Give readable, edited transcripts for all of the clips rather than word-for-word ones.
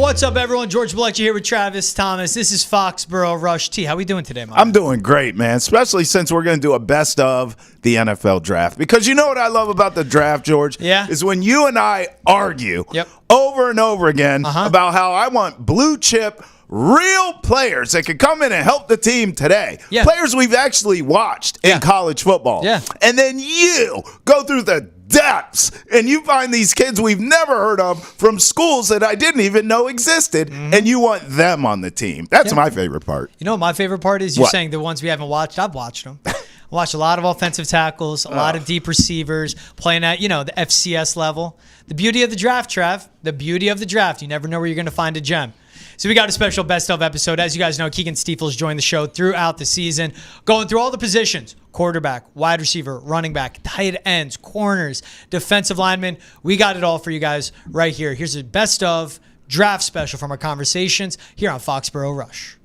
What's up, everyone? George Bleccia here with Travis Thomas. This is Foxborough Rush T. How we doing today, Mike? I'm doing great, man, especially since we're going to do a best of the NFL draft. Because you know what I love about the draft, George? Yeah. Is when you and I argue over and over again about how I want blue chip, real players that could come in and help the team today. Yeah. Players we've actually watched in college football. Yeah. And then you go through the depths and you find these kids we've never heard of from schools that I didn't even know existed, and you want them on the team. That's my favorite part. You know what my favorite part is? You're saying the ones we haven't watched. I've watched them. I watched a lot of offensive tackles, a lot of deep receivers playing at, the FCS level. The beauty of the draft, Trav, the beauty of the draft, you never know where you're going to find a gem. So we got a special best of episode. As you guys know, Keegan Stiefels joined the show throughout the season, going through all the positions: quarterback, wide receiver, running back, tight ends, corners, defensive linemen. We got it all for you guys right here. Here's a best of draft special from our conversations here on Foxborough Rush.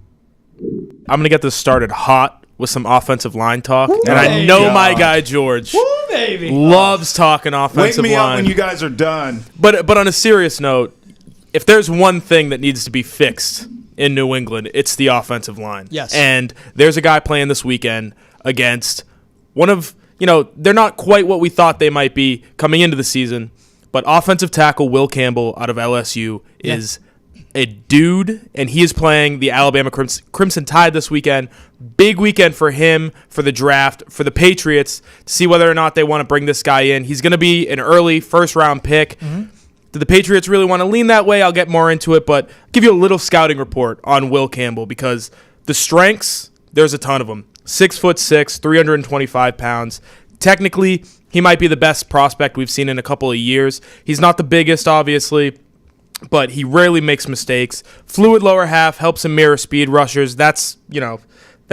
I'm going to get this started hot with some offensive line talk. Ooh, and I know my guy, George, baby, loves talking offensive line. Wake me up when you guys are done. But on a serious note, if there's one thing that needs to be fixed in New England, it's the offensive line. Yes. And there's a guy playing this weekend against one of, they're not quite what we thought they might be coming into the season, but offensive tackle Will Campbell out of LSU is a dude, and he is playing the Alabama Crimson Tide this weekend. Big weekend for him, for the draft, for the Patriots, to see whether or not they want to bring this guy in. He's going to be an early first-round pick. Do the Patriots really want to lean that way? I'll get more into it, but I'll give you a little scouting report on Will Campbell, because the strengths, there's a ton of them. 6'6", 325 pounds. Technically, he might be the best prospect we've seen in a couple of years. He's not the biggest, obviously, but he rarely makes mistakes. Fluid lower half helps him mirror speed rushers. That's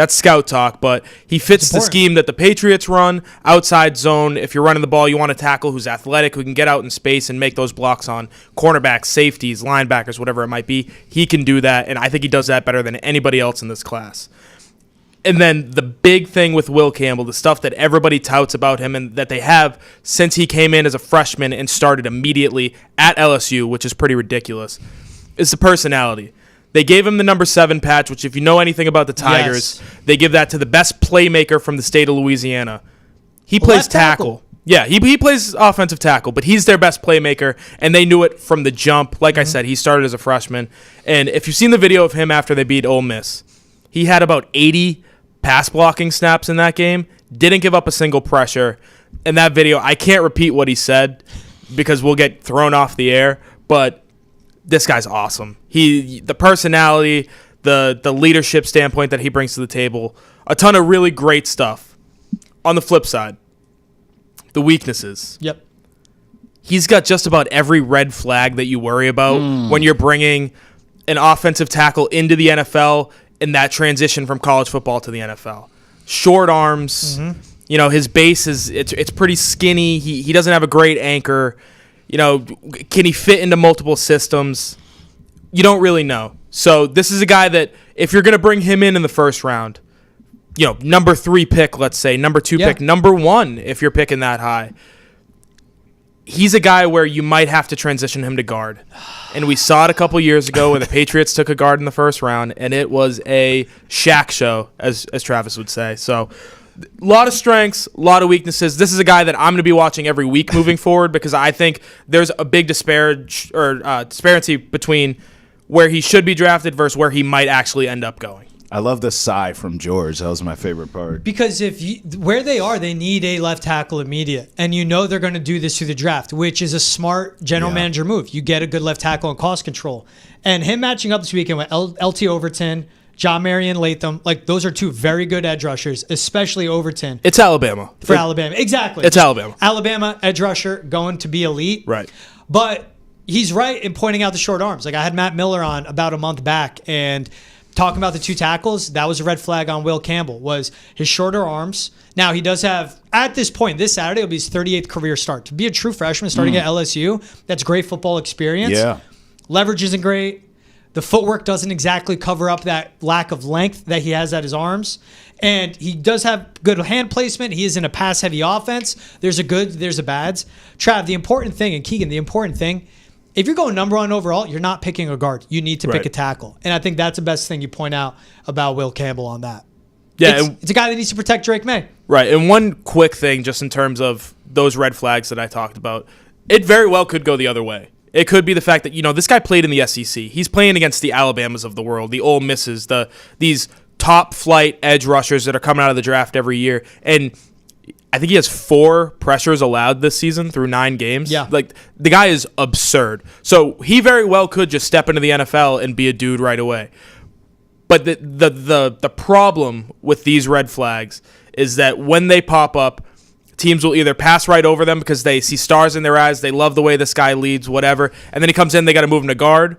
scout talk, but he fits the scheme that the Patriots run. Outside zone, if you're running the ball, you want a tackle who's athletic, who can get out in space and make those blocks on cornerbacks, safeties, linebackers, whatever it might be. He can do that, and I think he does that better than anybody else in this class. And then the big thing with Will Campbell, the stuff that everybody touts about him and that they have since he came in as a freshman and started immediately at LSU, which is pretty ridiculous, is the personality. They gave him the number 7 patch, which if you know anything about the Tigers, they give that to the best playmaker from the state of Louisiana. He plays tackle. Yeah, he plays offensive tackle, but he's their best playmaker, and they knew it from the jump. Like I said, he started as a freshman. And if you've seen the video of him after they beat Ole Miss, he had about 80 pass blocking snaps in that game, didn't give up a single pressure. In that video, I can't repeat what he said because we'll get thrown off the air, but this guy's awesome. The personality, the leadership standpoint that he brings to the table, a ton of really great stuff. On the flip side, the weaknesses. Yep. He's got just about every red flag that you worry about when you're bringing an offensive tackle into the NFL in that transition from college football to the NFL. Short arms. His base it's pretty skinny. He doesn't have a great anchor. Can he fit into multiple systems? You don't really know. So this is a guy that if you're going to bring him in the first round, number 3 pick, let's say, number 2 pick, number 1 if you're picking that high, he's a guy where you might have to transition him to guard. And we saw it a couple years ago when the Patriots took a guard in the first round, and it was a Shaq show, as Travis would say. So a lot of strengths, a lot of weaknesses. This is a guy that I'm going to be watching every week moving forward, because I think there's a big disparity between where he should be drafted versus where he might actually end up going. I love the sigh from George. That was my favorite part. Because where they are, they need a left tackle immediate. And they're going to do this through the draft, which is a smart general manager move. You get a good left tackle and cost control. And him matching up this weekend with LT Overton, John Marion Latham, those are 2 very good edge rushers, especially Overton. It's Alabama. Alabama. Exactly. It's Alabama. Alabama edge rusher going to be elite. Right. But he's right in pointing out the short arms. I had Matt Miller on about a month back, and talking about the 2 tackles, that was a red flag on Will Campbell, was his shorter arms. Now, he does have, at this point, this Saturday, will be his 38th career start. To be a true freshman starting at LSU, that's great football experience. Yeah. Leverage isn't great. The footwork doesn't exactly cover up that lack of length that he has at his arms. And he does have good hand placement. He is in a pass-heavy offense. There's a good, there's a bads. Trav, the important thing, and Keegan, the important thing if you're going number 1 overall, you're not picking a guard. You need to pick a tackle. And I think that's the best thing you point out about Will Campbell on that. Yeah, it's a guy that needs to protect Drake Maye. Right. And one quick thing, just in terms of those red flags that I talked about, it very well could go the other way. It could be the fact that, this guy played in the SEC. He's playing against the Alabamas of the world, the Ole Misses, these top flight edge rushers that are coming out of the draft every year. And I think he has 4 pressures allowed this season through 9 games. Yeah. Like, the guy is absurd. So he very well could just step into the NFL and be a dude right away. But the problem with these red flags is that when they pop up, teams will either pass right over them because they see stars in their eyes, they love the way this guy leads, whatever, and then he comes in, they got to move him to guard,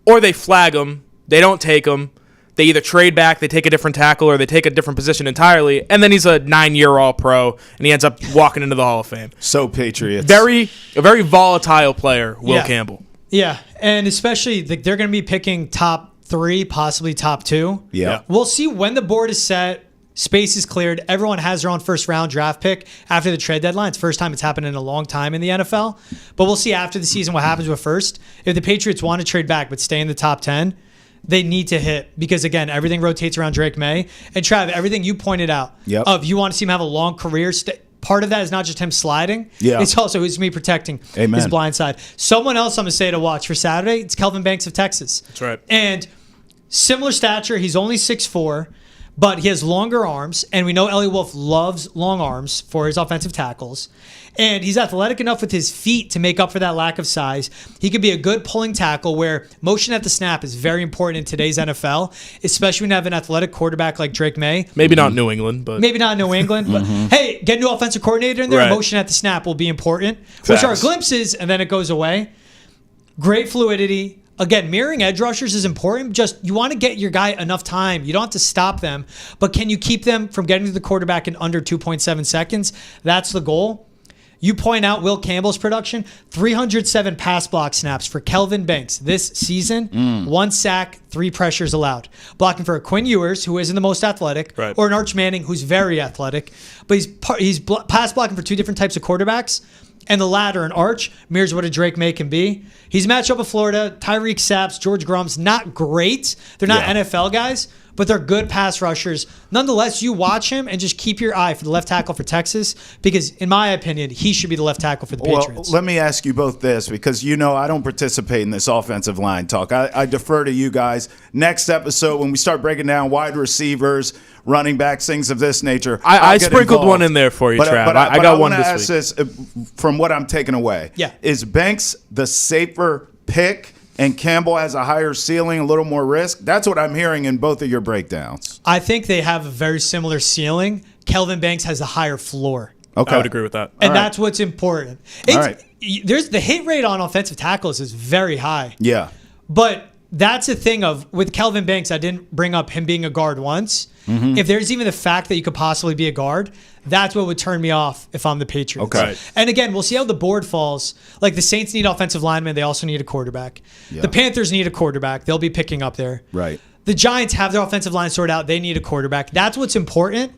or they flag him, they don't take him, they either trade back, they take a different tackle, or they take a different position entirely, and then he's a 9-year All-Pro, and he ends up walking into the Hall of Fame. So Patriots. A very volatile player, Will Campbell. Yeah, and especially they're going to be picking top 3, possibly top 2. Yeah. We'll see when the board is set. Space is cleared. Everyone has their own first-round draft pick after the trade deadline. It's the first time it's happened in a long time in the NFL. But we'll see after the season what happens with first. If the Patriots want to trade back but stay in the top 10, they need to hit because, again, everything rotates around Drake Maye. And, Trav, everything you pointed out of you want to see him have a long career, part of that is not just him sliding. Yeah. It's also who's me protecting his blind side. Someone else I'm going to say to watch for Saturday, it's Kelvin Banks of Texas. That's right. And similar stature. He's only 6'4", but he has longer arms, and we know Elliot Wolf loves long arms for his offensive tackles. And he's athletic enough with his feet to make up for that lack of size. He could be a good pulling tackle where motion at the snap is very important in today's NFL, especially when you have an athletic quarterback like Drake Maye. Maybe not New England, but... Maybe not New England, but hey, get a new offensive coordinator in there. Right. Motion at the snap will be important, which are glimpses, and then it goes away. Great fluidity. Again, mirroring edge rushers is important. Just you want to get your guy enough time. You don't have to stop them, but can you keep them from getting to the quarterback in under 2.7 seconds? That's the goal. You point out Will Campbell's production, 307 pass block snaps for Kelvin Banks this season, 1 sack, 3 pressures allowed. Blocking for a Quinn Ewers, who isn't the most athletic, or an Arch Manning, who's very athletic, but he's pass blocking for 2 different types of quarterbacks. And the latter, an Arch, mirrors what a Drake Maye can be. He's matched up with Florida. Tyreek Saps, George Grum's not great. They're not NFL guys, but they're good pass rushers. Nonetheless, you watch him and just keep your eye for the left tackle for Texas because, in my opinion, he should be the left tackle for the Patriots. Well, let me ask you both this because, I don't participate in this offensive line talk. I defer to you guys. Next episode, when we start breaking down wide receivers, running backs, things of this nature. I sprinkled one in there for you, Trav. But I got one this week. I want to ask this from what I'm taking away. Yeah. Is Banks the safer pick and Campbell has a higher ceiling, a little more risk? That's what I'm hearing in both of your breakdowns. I think they have a very similar ceiling. Kelvin Banks has a higher floor. Okay. I would agree with that. And that's what's important. There's the hit rate on offensive tackles is very high. Yeah. But that's the thing with Kelvin Banks, I didn't bring up him being a guard once. If there's even the fact that you could possibly be a guard, that's what would turn me off if I'm the Patriots. Okay. And again, we'll see how the board falls. Like the Saints need offensive linemen. They also need a quarterback. Yeah. The Panthers need a quarterback. They'll be picking up there. Right. The Giants have their offensive line sorted out. They need a quarterback. That's what's important.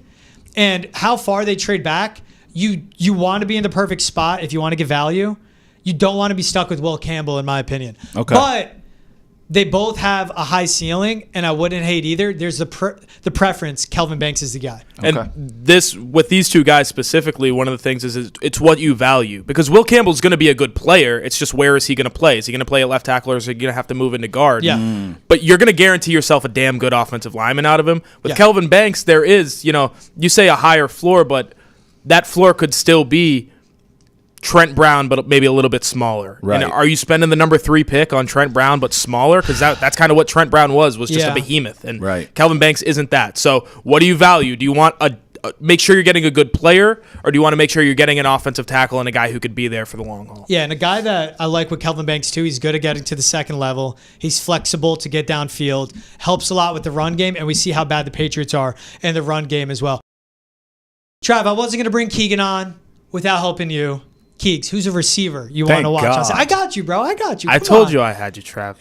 And how far they trade back, you want to be in the perfect spot if you want to get value. You don't want to be stuck with Will Campbell, in my opinion. Okay. But they both have a high ceiling, and I wouldn't hate either. There's the preference. Kelvin Banks is the guy. Okay. And with these two guys specifically, one of the things is it's what you value. Because Will Campbell's going to be a good player. It's just where is he going to play? Is he going to play at left tackle or is he going to have to move into guard? Yeah. But you're going to guarantee yourself a damn good offensive lineman out of him. With Kelvin Banks, there is, you say a higher floor, but that floor could still be Trent Brown, but maybe a little bit smaller. Right. And are you spending the number 3 pick on Trent Brown, but smaller? Because that's kind of what Trent Brown was just a behemoth. And Kelvin Banks isn't that. So what do you value? Do you want make sure you're getting a good player, or do you want to make sure you're getting an offensive tackle and a guy who could be there for the long haul? Yeah, and a guy that I like with Kelvin Banks too, he's good at getting to the second level. He's flexible to get downfield, helps a lot with the run game, and we see how bad the Patriots are in the run game as well. Trav, I wasn't going to bring Keegan on without helping you. Keegs, who's a receiver you want to watch? I got you, bro. I got you. I told you I had you, Trav.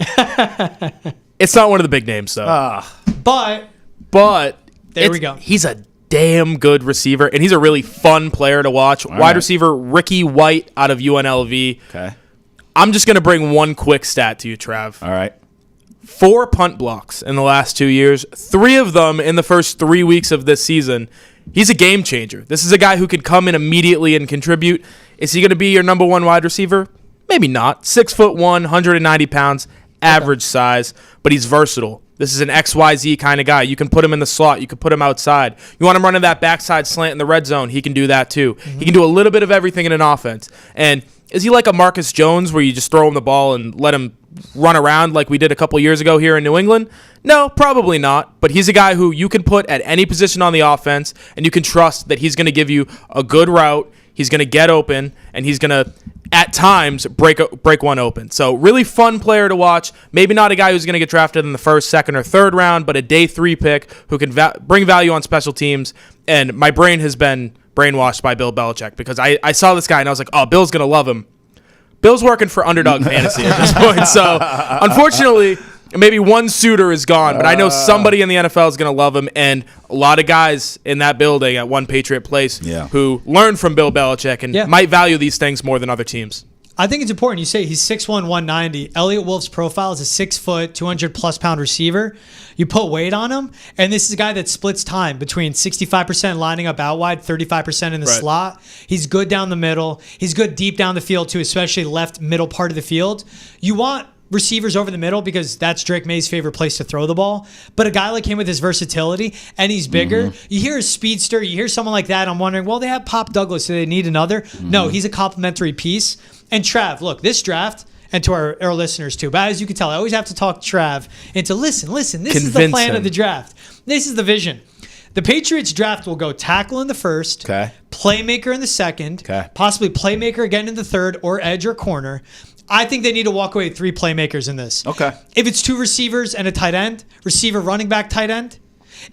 It's not one of the big names, though. But there we go. He's a damn good receiver, and he's a really fun player to watch. Wide receiver Ricky White out of UNLV. Okay. I'm just going to bring one quick stat to you, Trav. All right. 4 punt blocks in the last 2 years, 3 of them in the first 3 weeks of this season. He's a game changer. This is a guy who could come in immediately and contribute. Is he going to be your number one wide receiver? Maybe not. 6'1", 190 pounds, average size, but he's versatile. This is an XYZ kind of guy. You can put him in the slot. You can put him outside. You want him running that backside slant in the red zone, he can do that too. Mm-hmm. He can do a little bit of everything in an offense. And is he like a Marcus Jones where you just throw him the ball and let him run around like we did a couple years ago here in New England? No, probably not. But he's a guy who you can put at any position on the offense, and you can trust that he's going to give you a good route. He's going to get open, and he's going to, at times, break one open. So really fun player to watch. Maybe not a guy who's going to get drafted in the first, second, or third round, but a day 3 pick who can bring value on special teams. And my brain has been brainwashed by Bill Belichick because I saw this guy, and I was like, oh, Bill's going to love him. Bill's working for Underdog Fantasy at this point. So, unfortunately, maybe one suitor is gone, but I know somebody in the NFL is going to love him, and a lot of guys in that building at One Patriot Place who learned from Bill Belichick and might value these things more than other teams. I think it's important. You say he's 6'1", 190. Elliott Wolf's profile is a 6 foot, 200+ pound receiver. You put weight on him, and this is a guy that splits time between 65% lining up out wide, 35% in the slot. He's good down the middle. He's good deep down the field too, especially left middle part of the field. You want receivers over the middle because that's Drake Maye's favorite place to throw the ball. But a guy like him with his versatility, and he's bigger, you hear a speedster, you hear someone like that, I'm wondering, well, they have Pop Douglas, so they need another? No, he's a complementary piece. And Trav, look, this draft, and to our listeners too, but as you can tell, I always have to talk Trav into listen, this is the plan of the draft. This is the vision. The Patriots draft will go tackle in the first, playmaker in the second, possibly playmaker again in the third, or edge or corner. I think they need to walk away with 3 playmakers in this. If it's 2 receivers and a tight end, receiver, running back, tight end.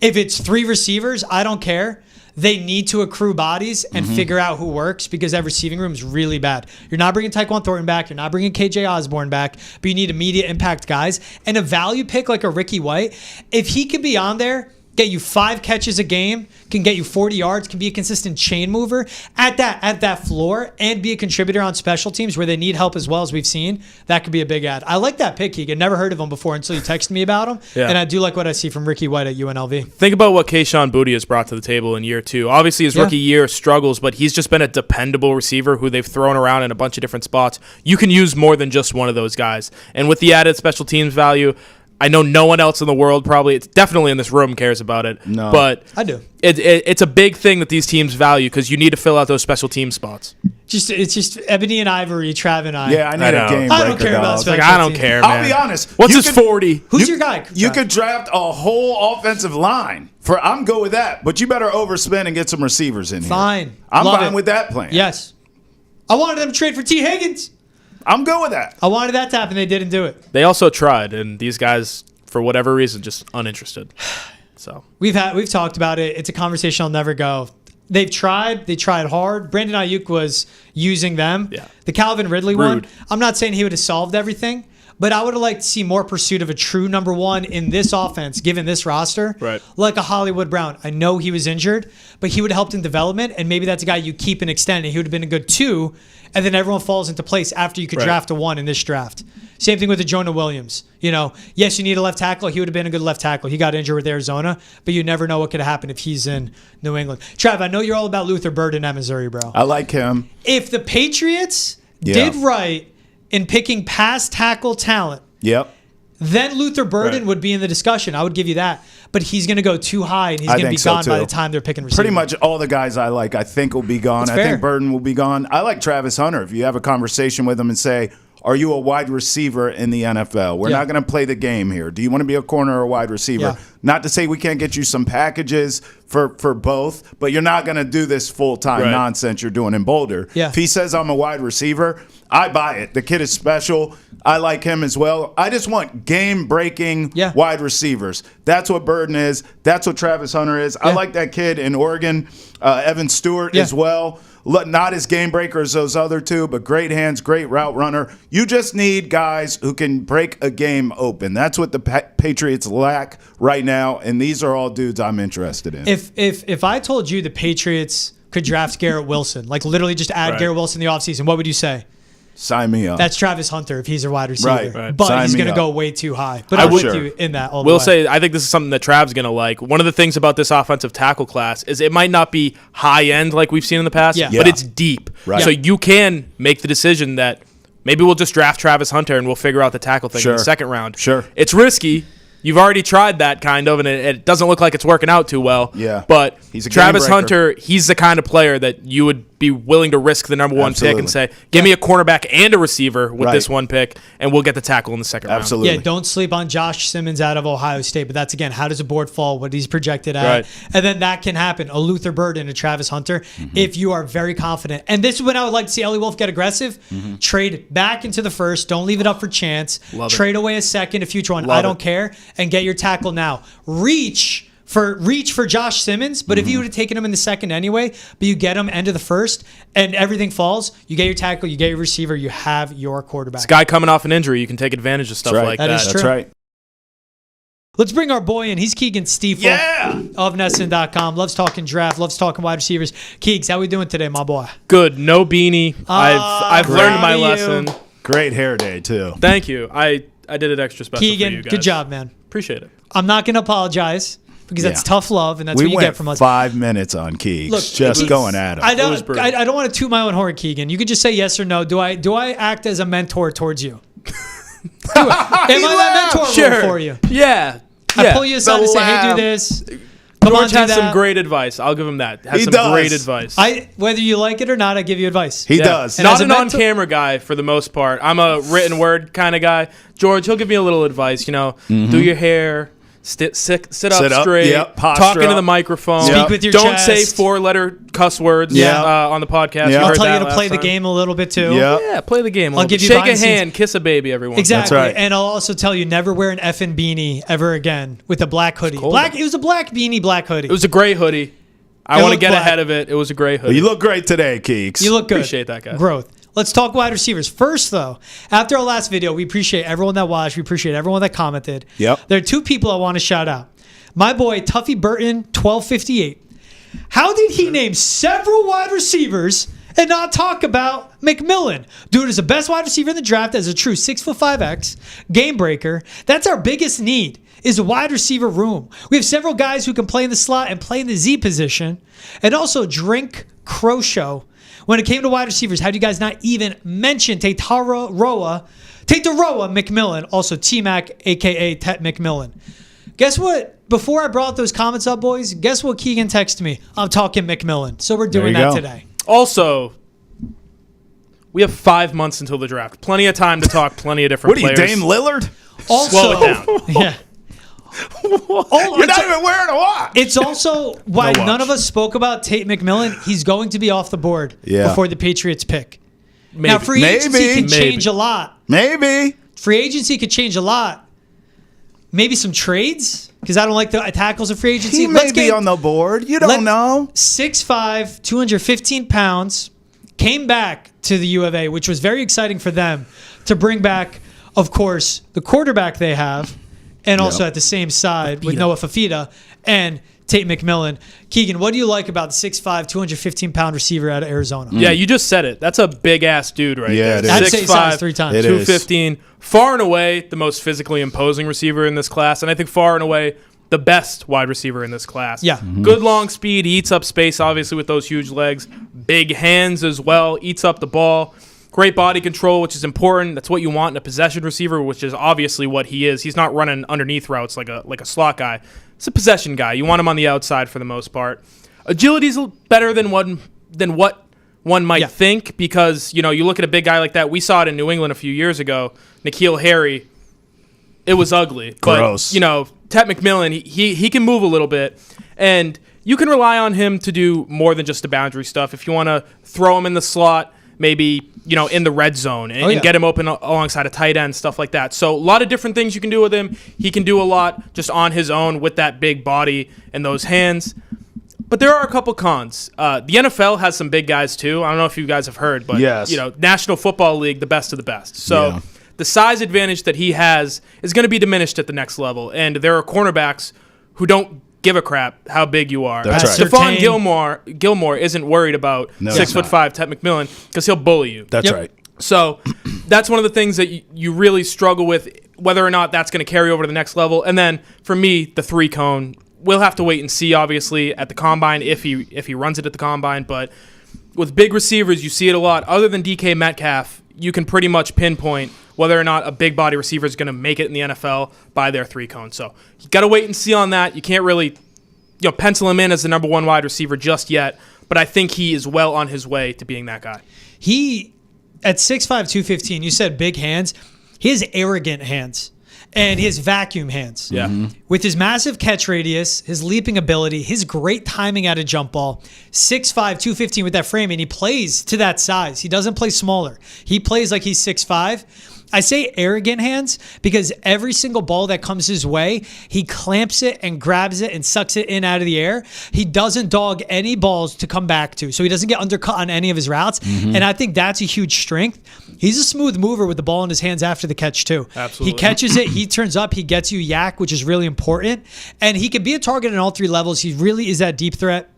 If it's 3 receivers, I don't care. They need to accrue bodies and figure out who works because that receiving room is really bad. You're not bringing Tyquan Thornton back. You're not bringing KJ Osborne back, but you need immediate impact guys. And a value pick like a Ricky White, if he can be on there, get you 5 catches a game, can get you 40 yards, can be a consistent chain mover at that floor, and be a contributor on special teams where they need help as well, as we've seen, that could be a big ad. I like that pick, Keegan. Never heard of him before until you texted me about him, and I do like what I see from Ricky White at UNLV. Think about what Kayshon Boutte has brought to the table in year 2. Obviously, his rookie year struggles, but he's just been a dependable receiver who they've thrown around in a bunch of different spots. You can use more than just one of those guys. And with the added special teams value, I know no one else in the world probably, it's definitely in this room, cares about it. No. But I do. It's a big thing that these teams value because you need to fill out those special team spots. It's just Ebony and Ivory, Trav and I. Yeah, I need a game breaker. I don't care about special I don't care, man. I'll be honest. What's his 40? Who's your guy? You could draft a whole offensive line. I'm good with that. But you better overspend and get some receivers in here. Fine. I'm fine with that plan. Yes. I wanted them to trade for T. Higgins. I'm good with that. I wanted that to happen. They didn't do it. They also tried, and these guys, for whatever reason, just uninterested. So we've talked about it. It's a conversation I'll never go. They've tried. They tried hard. Brandon Ayuk was using them. Yeah. The Calvin Ridley one, I'm not saying he would have solved everything, but I would have liked to see more pursuit of a true number one in this offense, given this roster. Right. Like a Hollywood Brown. I know he was injured, but he would have helped in development, and maybe that's a guy you keep and extend, and he would have been a good 2, and then everyone falls into place after you could draft a 1 in this draft. Same thing with the Jonah Williams. Yes, you need a left tackle. He would have been a good left tackle. He got injured with Arizona, but you never know what could happen if he's in New England. Trav, I know you're all about Luther Burden at Missouri, bro. I like him. If the Patriots did right in picking past tackle talent, then Luther Burden would be in the discussion. I would give you that. But he's going to go too high, and he's going to be gone by the time they're picking receivers. Pretty much all the guys I like, I think, will be gone. I think Burden will be gone. I like Travis Hunter. If you have a conversation with him and say, are you a wide receiver in the NFL? We're not going to play the game here. Do you want to be a corner or a wide receiver? Not to say we can't get you some packages for both, but you're not going to do this full-time nonsense you're doing in Boulder. If he says I'm a wide receiver, I buy it. The kid is special. I like him as well. I just want game-breaking wide receivers. That's what Burden is. That's what Travis Hunter is. I like that kid in Oregon, Evan Stewart as well. Not as game breaker as those other 2, but great hands, great route runner. You just need guys who can break a game open. That's what the Patriots lack right now, and these are all dudes I'm interested in. If I told you the Patriots could draft Garrett Wilson, like literally just add Garrett Wilson in the offseason, what would you say? Sign me up. That's Travis Hunter if he's a wide receiver. Right. But Sign he's me going to up. go way too high. But I'm with you in that all the way. We'll say, I think this is something that Trav's going to like. One of the things about this offensive tackle class is it might not be high end like we've seen in the past, but it's deep. Right. So you can make the decision that maybe we'll just draft Travis Hunter and we'll figure out the tackle thing in the second round. Sure. It's risky. You've already tried that kind of, and it doesn't look like it's working out too well. Yeah. But He's a Travis game breaker. Hunter, he's the kind of player that you would be willing to risk the number one pick and say, give me a cornerback and a receiver with this one pick, and we'll get the tackle in the second round. Absolutely. Yeah, don't sleep on Josh Simmons out of Ohio State. But that's, again, how does a board fall, what he's projected at. Right. And then that can happen. A Luther Burden, a Travis Hunter, if you are very confident. And this is when I would like to see Ellie Wolf get aggressive. Trade back into the first. Don't leave it up for chance. Trade away a second, a future one. I don't care. And get your tackle now. Reach for Josh Simmons, but if you would have taken him in the second anyway, but you get him end of the first and everything falls, you get your tackle, you get your receiver, you have your quarterback. This guy coming off an injury, you can take advantage of stuff like that. That is true. That's right. Let's bring our boy in. He's Keegan Stiefel of Nesson.com. Loves talking draft, loves talking wide receivers. Keegs, how we doing today, my boy? Good. No beanie. I've learned my lesson. Great hair day, too. Thank you. I did it extra special Keegan, for you guys. good job, man. Appreciate it. I'm not going to apologize because that's tough love, and that's what you get from us. 5 minutes on Keegs, just going at him. I don't want to toot my own horn, Keegan. You could just say yes or no. Do I act as a mentor towards you? Am I that mentor role for you? Yeah. I pull you aside and say, hey, do this. George has some great advice. I'll give him that. Has some great advice. Whether you like it or not, I give you advice. He does. And not an on-camera guy for the most part. I'm a written word kind of guy. George, he'll give me a little advice. Do your hair. Sit up straight. Talk into the microphone. Speak with your Don't chest. say 4-letter cuss words on the podcast. I'll tell you to play the game a little bit too. Yeah, play the game. I'll give you shake a hand, kiss a baby every once. Exactly. That's right. And I'll also tell you never wear an effing beanie ever again with a black hoodie. It was a black beanie, black hoodie. It was a gray hoodie. I want to get ahead of it. It was a gray hoodie. Well, you look great today, Keeks. You look good. Appreciate that, guys. Growth. Let's talk wide receivers. First, though, after our last video, we appreciate everyone that watched. We appreciate everyone that commented. Yep. There are two people I want to shout out. My boy, Tuffy Burton, 1258. How did he name several wide receivers and not talk about McMillan? Dude is the best wide receiver in the draft as a true 6'5" game breaker. That's our biggest need, is a wide receiver room. We have several guys who can play in the slot and play in the Z position. And also Drink Croshow. When it came to wide receivers, how do you guys not even mention Taitaroa McMillan, also T-Mac, a.k.a. Tet McMillan? Guess what? Before I brought those comments up, boys, guess what Keegan texted me? I'm talking McMillan. So we're doing that today. Also, we have 5 months until the draft. Plenty of time to talk plenty of different players. What are you, Dame Lillard? Also, slow it down. Yeah. You're not even wearing a watch. It's also why none of us spoke about Tate McMillan. He's going to be off the board before the Patriots pick. Maybe. Now, free agency can change a lot. Maybe. Free agency could change a lot. Maybe some trades, because I don't like the tackles of free agency. He may be on the board. You don't know. 6'5", 215 pounds, came back to the U of A, which was very exciting for them to bring back, of course, the quarterback they have, and also at the same side with Noah Fafita and Tate McMillan. Keegan, what do you like about the 6'5", 215-pound receiver out of Arizona? Yeah, you just said it. That's a big-ass dude right there. It is. I'd say size 3 times. 215. Far and away the most physically imposing receiver in this class, and I think far and away the best wide receiver in this class. Yeah. Good long speed. He eats up space, obviously, with those huge legs. Big hands as well. Eats up the ball. Great body control, which is important. That's what you want in a possession receiver, which is obviously what he is. He's not running underneath routes like a slot guy. It's a possession guy. You want him on the outside for the most part. Agility's better than what one might think, because you look at a big guy like that. We saw it in New England a few years ago. N'Keal Harry. It was ugly. Gross. But, Tet McMillan, he can move a little bit. And you can rely on him to do more than just the boundary stuff. If you want to throw him in the slot, maybe, in the red zone and get him open alongside a tight end, stuff like that. So a lot of different things you can do with him. He can do a lot just on his own with that big body and those hands. But there are a couple cons. The NFL has some big guys too. I don't know if you guys have heard, but National Football League, the best of the best. So the size advantage that he has is going to be diminished at the next level. And there are cornerbacks who don't give a crap how big you are. That's right. Stephon Gilmore isn't worried about 6'5" Tet McMillan because he'll bully you. That's right. So that's one of the things that you really struggle with, whether or not that's going to carry over to the next level. And then for me, the 3-cone, we'll have to wait and see, obviously, at the combine if he runs it at the combine. But with big receivers, you see it a lot. Other than DK Metcalf, you can pretty much pinpoint whether or not a big body receiver is going to make it in the NFL by their 3-cone. So you got to wait and see on that. You can't really pencil him in as the number 1 wide receiver just yet. But I think he is well on his way to being that guy. At 6'5", 215, you said big hands. He has arrogant hands, and he has vacuum hands. Yeah. Mm-hmm. With his massive catch radius, his leaping ability, his great timing at a jump ball, 6'5", 215 with that frame, and he plays to that size. He doesn't play smaller. He plays like he's 6'5". I say arrogant hands because every single ball that comes his way, he clamps it and grabs it and sucks it in out of the air. He doesn't dog any balls to come back to, so he doesn't get undercut on any of his routes. Mm-hmm. And I think that's a huge strength. He's a smooth mover with the ball in his hands after the catch, too. Absolutely. He catches it, he turns up, he gets you yak, which is really important. And he can be a target in all 3 levels. He really is that deep threat.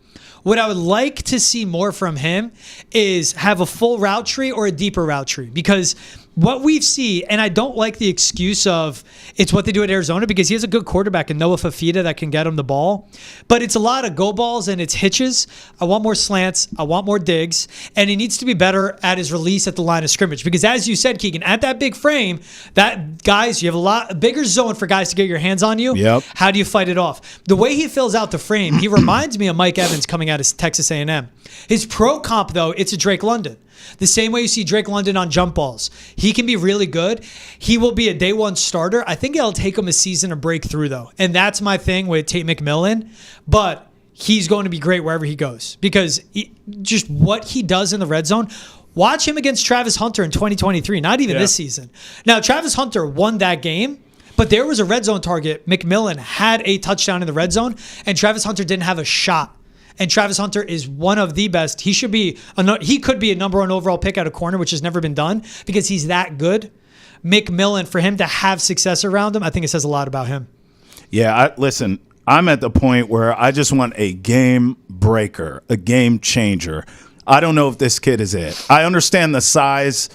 What I would like to see more from him is have a full route tree or a deeper route tree, because what we see, and I don't like the excuse of it's what they do at Arizona, because he has a good quarterback in Noah Fafita that can get him the ball, but it's a lot of go balls and it's hitches. I want more slants. I want more digs, and he needs to be better at his release at the line of scrimmage, because as you said, Keegan, at that big frame, that guys, you have a bigger zone for guys to get your hands on you. Yep. How do you fight it off? The way he fills out the frame, he reminds me of Mike Evans coming out of Texas A&M. His pro comp, though, it's a Drake London. The same way you see Drake London on jump balls. He can be really good. He will be a day 1 starter. I think it'll take him a season to break through, though. And that's my thing with Tate McMillan. But he's going to be great wherever he goes, because just what he does in the red zone. Watch him against Travis Hunter in 2023, not even this season. Now, Travis Hunter won that game, but there was a red zone target. McMillan had a touchdown in the red zone, and Travis Hunter didn't have a shot. And Travis Hunter is one of the best. He could be a number 1 overall pick out of corner, which has never been done, because he's that good. McMillan, for him to have success around him, I think it says a lot about him. Yeah, listen, I'm at the point where I just want a game breaker, a game changer. I don't know if this kid is it. I understand the size,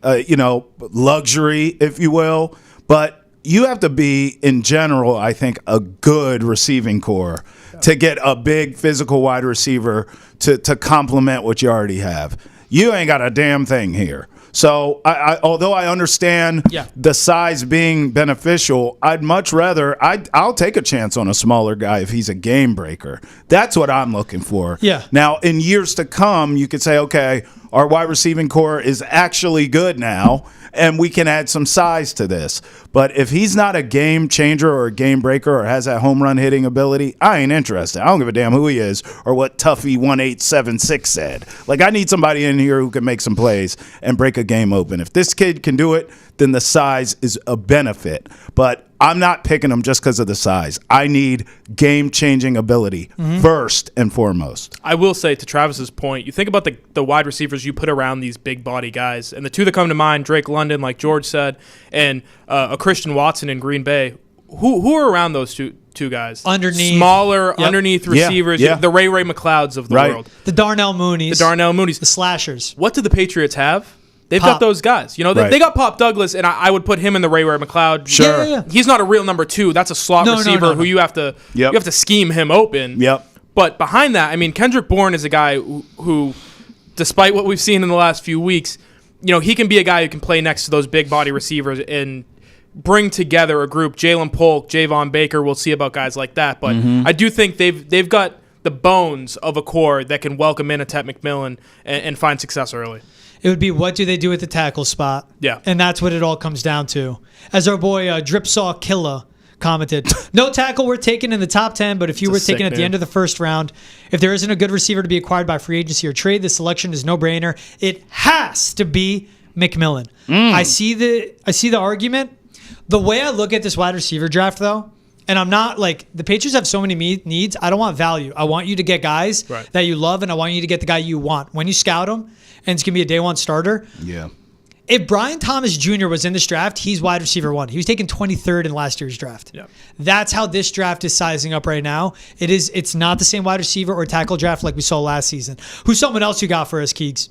luxury, if you will, but you have to be, in general, I think, a good receiving core to get a big physical wide receiver to complement what you already have. You ain't got a damn thing here. So although I understand the size being beneficial, I'd much rather I'll take a chance on a smaller guy if he's a game breaker. That's what I'm looking for. Yeah. Now, in years to come, you could say, okay, our wide receiving core is actually good now, and we can add some size to this. But if he's not a game changer or a game breaker or has that home run hitting ability, I ain't interested. I don't give a damn who he is or what Tuffy1876 said. Like, I need somebody in here who can make some plays and break a game open. If this kid can do it, then the size is a benefit. But I'm not picking him just because of the size. I need game-changing ability first and foremost. I will say, to Travis's point, you think about the wide receivers you put around these big body guys, and the 2 that come to mind, Drake London, like George said, and a Christian Watson in Green Bay. Who are around those two guys? Underneath. Smaller, underneath receivers. Yeah. The Ray McLeods of the world. The Darnell Mooneys. The slashers. What do the Patriots have? They've got those guys. They got Pop Douglas, and I would put him in the Ray McLeod. Sure. Yeah. He's not a real number 2. That's a slot receiver who you have to scheme him open. Yep. But behind that, I mean, Kendrick Bourne is a guy who, despite what we've seen in the last few weeks, he can be a guy who can play next to those big body receivers and bring together a group. Jalen Polk, Javon Baker, we'll see about guys like that. But I do think they've got the bones of a core that can welcome in a Tate McMillan and find success early. It would be, what do they do at the tackle spot? Yeah. And that's what it all comes down to. As our boy Dripsaw Killa commented, no tackle we're taking in the top 10, but if you were taken at the end of the first round, if there isn't a good receiver to be acquired by free agency or trade, the selection is no-brainer. It has to be McMillan. I see the argument. The way I look at this wide receiver draft, though, and I'm not like, the Patriots have so many needs. I don't want value. I want you to get guys that you love, and I want you to get the guy you want. When you scout him, and it's going to be a day 1 starter. Yeah. If Brian Thomas Jr. was in this draft, he's wide receiver 1. He was taken 23rd in last year's draft. Yeah. That's how this draft is sizing up right now. It's not the same wide receiver or tackle draft like we saw last season. Who's someone else you got for us, Keegs?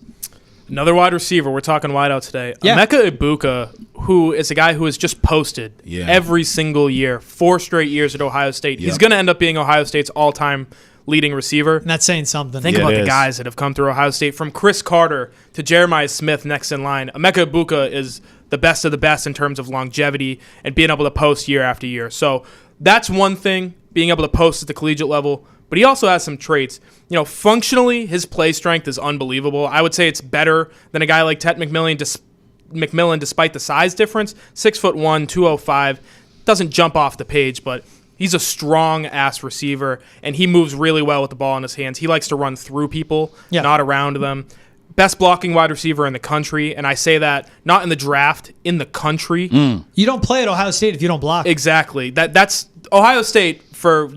Another wide receiver. We're talking wideout today. Yeah. Emeka Ibuka, who is a guy who has just posted every single year, 4 straight years at Ohio State. He's going to end up being Ohio State's all-time leading receiver. And that's saying something. Think about the guys that have come through Ohio State, from Chris Carter to Jeremiah Smith next in line. Emeka Ibuka is the best of the best in terms of longevity and being able to post year after year. So that's one thing, being able to post at the collegiate level. But he also has some traits. Functionally, his play strength is unbelievable. I would say it's better than a guy like Tet McMillan, despite the size difference. 6'1", 205. Doesn't jump off the page, but he's a strong-ass receiver, and he moves really well with the ball in his hands. He likes to run through people, not around them. Best blocking wide receiver in the country, and I say that not in the draft, in the country. You don't play at Ohio State if you don't block. Exactly. That's Ohio State for,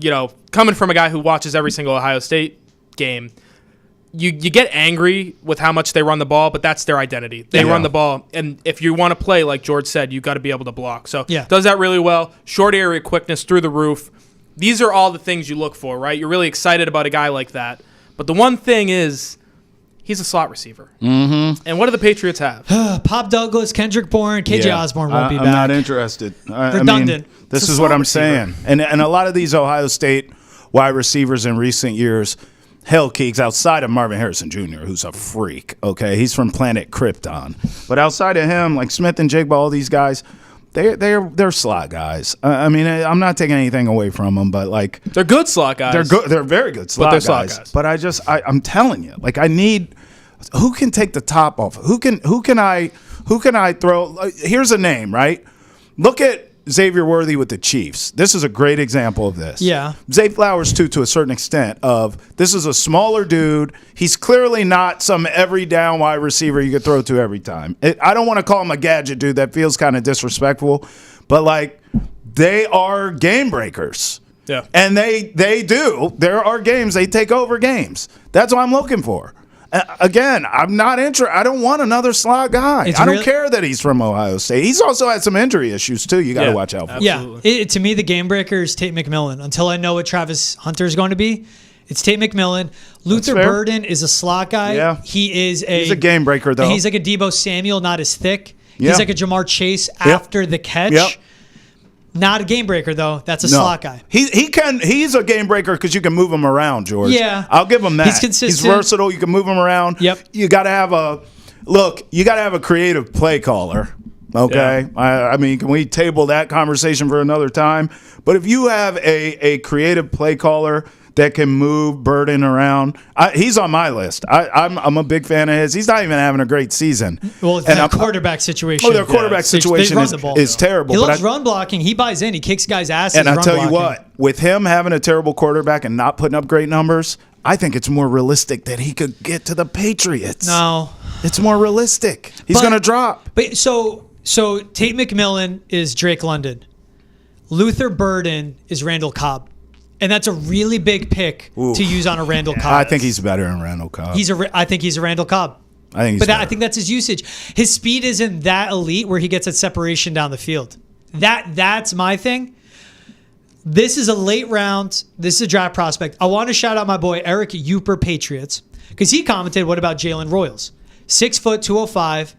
coming from a guy who watches every single Ohio State game. You get angry with how much they run the ball, but that's their identity. They run the ball, and if you want to play, like George said, you got to be able to block. So does that really well. Short area quickness through the roof. These are all the things you look for, right? You're really excited about a guy like that. But the one thing is, he's a slot receiver. Mm-hmm. And what do the Patriots have? Pop Douglas, Kendrick Bourne, KJ Osborne won't be back. I'm not interested. Redundant. This is what I'm saying. And a lot of these Ohio State wide receivers in recent years, hell, Keeks, outside of Marvin Harrison Jr., who's a freak, okay? He's from planet Krypton. But outside of him, like Smith and Jigba, all these guys, they're slot guys. I'm not taking anything away from them, but like they're good slot guys. They're good. They're very good slot guys. Slot guys. But I'm telling you, like I need who can take the top off. Who can I throw? Here's a name, right? Look at Xavier Worthy with the Chiefs. This is a great example of this. Yeah. Zay Flowers, too, to a certain extent, of this is a smaller dude. He's clearly not some every down wide receiver you could throw to every time. I don't want to call him a gadget dude. That feels kind of disrespectful. But, like, they are game breakers. Yeah. And they do. There are games. They take over games. That's what I'm looking for. Again, I'm not interested. I don't want another slot guy. I don't care that he's from Ohio State. He's also had some injury issues, too. You got to watch out for. Yeah. To me, the game breaker is Tate McMillan. Until I know what Travis Hunter is going to be, it's Tate McMillan. Luther Burden is a slot guy. Yeah. He's a game breaker, though. He's like a Debo Samuel, not as thick. Yeah. He's like a Jamar Chase after the catch. Yep. Not a game breaker, though. That's a slot guy. He's a game breaker because you can move him around, George. Yeah. I'll give him that. He's consistent. He's versatile. You can move him around. Yep. You got to have a creative play caller. Okay. Yeah. Can we table that conversation for another time? But if you have a creative play caller that can move Burden around, he's on my list. I'm a big fan of his. He's not even having a great season. Well, their quarterback situation. Their quarterback situation is terrible. He loves run blocking. He buys in. He kicks guys' asses. And I'll tell you what, with him having a terrible quarterback and not putting up great numbers, I think it's more realistic that he could get to the Patriots. No. It's more realistic. He's going to drop. But so Tate McMillan is Drake London. Luther Burden is Randall Cobb. And that's a really big pick to use on a Randall Cobb. I think he's better than Randall Cobb. I think he's a Randall Cobb. I think that's his usage. His speed isn't that elite where he gets that separation down the field. That's my thing. This is a late round. This is a draft prospect. I want to shout out my boy Eric Uper Patriots because he commented, what about Jalen Royals? 6 foot, 205.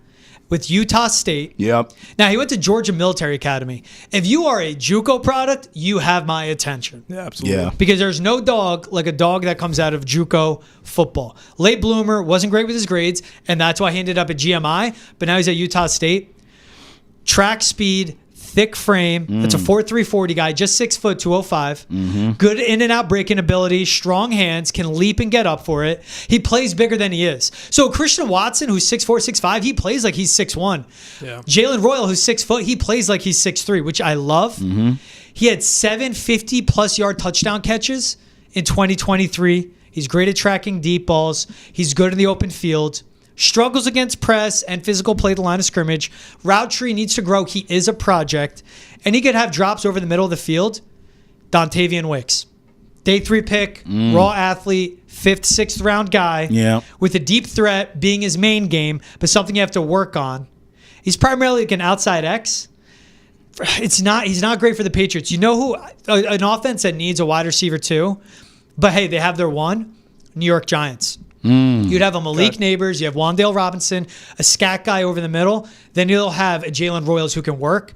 With Utah State. Yep. Now, he went to Georgia Military Academy. If you are a JUCO product, you have my attention. Yeah, absolutely. Yeah. Because there's no dog like a dog that comes out of JUCO football. Late bloomer, wasn't great with his grades, and that's why he ended up at GMI, but now he's at Utah State. Track speed, thick frame. That's a 4.3 40 guy, just 6 foot, 205. Mm-hmm. Good in and out breaking ability, strong hands, can leap and get up for it. He plays bigger than he is. So Christian Watson, who's 6'4", 6'5", he plays like he's 6'1". Yeah. Jalen Royal, who's 6 foot, he plays like he's 6'3", which I love. Mm-hmm. He had 7 50-plus yard touchdown catches in 2023. He's great at tracking deep balls. He's good in the open field. Struggles against press and physical play at the line of scrimmage. Route tree needs to grow. He is a project. And he could have drops over the middle of the field. Dontavian Wicks. Day 3 pick, raw athlete, 5th, 6th round guy. Yeah. With a deep threat being his main game, but something you have to work on. He's primarily like an outside X. He's not great for the Patriots. You know who? An offense that needs a wide receiver too. But hey, they have their one. New York Giants. You'd have a Malik Neighbors, you have Wan'Dale Robinson, a scat guy over the middle. Then you'll have a Jalen Royals who can work.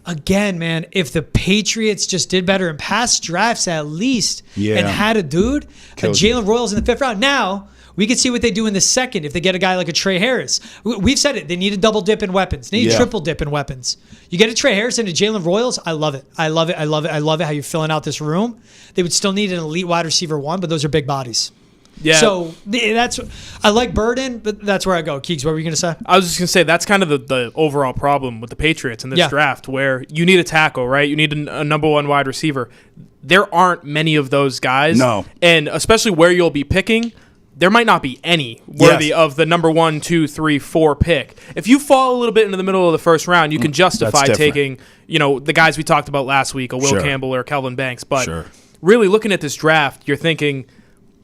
Again, man, if the Patriots just did better in past drafts at least and had a dude, a Jalen Royals in the 5th round. Now, we could see what they do in the 2nd if they get a guy like a Trey Harris. We've said it. They need a double dip in weapons. They need a triple dip in weapons. You get a Trey Harris and a Jalen Royals, I love it. I love it. I love it. I love it how you're filling out this room. They would still need an elite wide receiver 1, but those are big bodies. Yeah. So I like Burden, but that's where I go. Keegs, what were you going to say? I was just going to say that's kind of the overall problem with the Patriots in this draft, where you need a tackle, right? You need a number 1 wide receiver. There aren't many of those guys. No. And especially where you'll be picking, there might not be any worthy of the number 1, 2, 3, 4 pick. If you fall a little bit into the middle of the 1st round, you can justify taking, the guys we talked about last week, a Will Campbell or Kelvin Banks. But really looking at this draft, you're thinking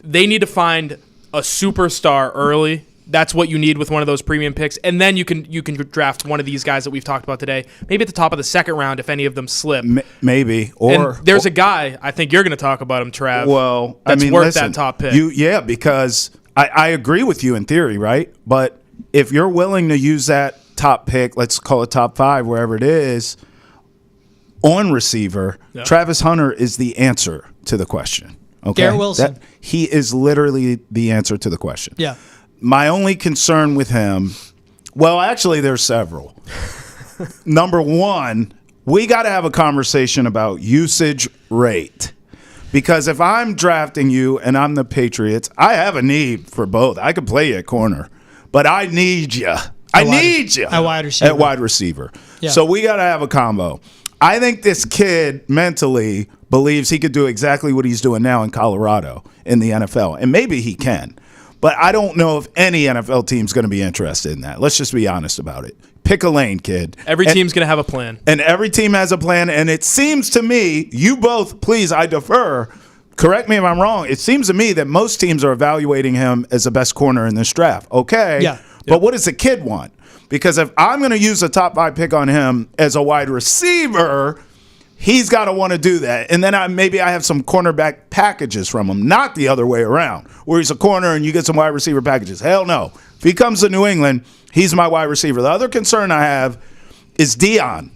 they need to find a superstar early. That's what you need with one of those premium picks. And then you can draft one of these guys that we've talked about today, maybe at the top of the 2nd round if any of them slip. Maybe. And there's a guy, I think you're going to talk about him, Trav. Well, that's worth that top pick. Because I agree with you in theory, right? But if you're willing to use that top pick, let's call it top 5, wherever it is, on receiver, Travis Hunter is the answer to the question. Okay? Garrett Wilson. He is literally the answer to the question. Yeah. My only concern with him, well, actually, there's several. Number 1, we got to have a conversation about usage rate. Because if I'm drafting you and I'm the Patriots, I have a need for both. I could play you at corner, but I need you. I need you at wide receiver. At wide receiver. Yeah. So we got to have a combo. I think this kid mentally believes he could do exactly what he's doing now in Colorado in the NFL, and maybe he can. But I don't know if any NFL team's going to be interested in that. Let's just be honest about it. Pick a lane, kid. Every team's going to have a plan. And every team has a plan, and it seems to me, you both, please, I defer, correct me if I'm wrong, it seems to me that most teams are evaluating him as the best corner in this draft. Okay, but what does the kid want? Because if I'm going to use a top 5 pick on him as a wide receiver, he's got to want to do that. And then maybe I have some cornerback packages from him, not the other way around, where he's a corner and you get some wide receiver packages. Hell no. If he comes to New England, he's my wide receiver. The other concern I have is Deion.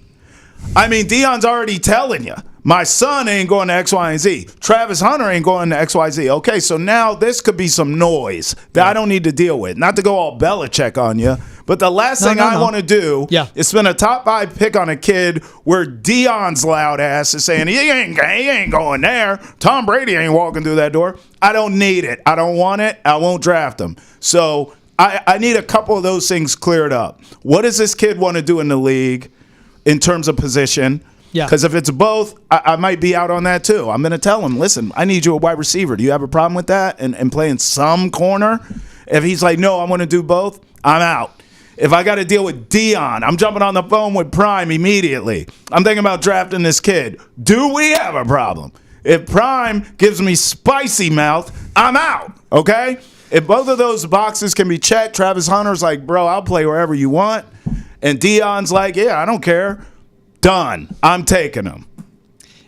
I mean, Deion's already telling you, my son ain't going to X, Y, and Z. Travis Hunter ain't going to X, Y, Z. Okay, so now this could be some noise that I don't need to deal with. Not to go all Belichick on you, but the last thing I want to do is spend a top 5 pick on a kid where Deion's loud ass is saying, he ain't going there. Tom Brady ain't walking through that door. I don't need it. I don't want it. I won't draft him. So I need a couple of those things cleared up. What does this kid want to do in the league in terms of position? Because if it's both, I might be out on that too. I'm going to tell him, listen, I need you a wide receiver. Do you have a problem with that? And playing some corner? If he's like, no, I want to do both, I'm out. If I got to deal with Deion, I'm jumping on the phone with Prime immediately. I'm thinking about drafting this kid. Do we have a problem? If Prime gives me spicy mouth, I'm out, okay? If both of those boxes can be checked, Travis Hunter's like, bro, I'll play wherever you want. And Deion's like, yeah, I don't care. Done. I'm taking him.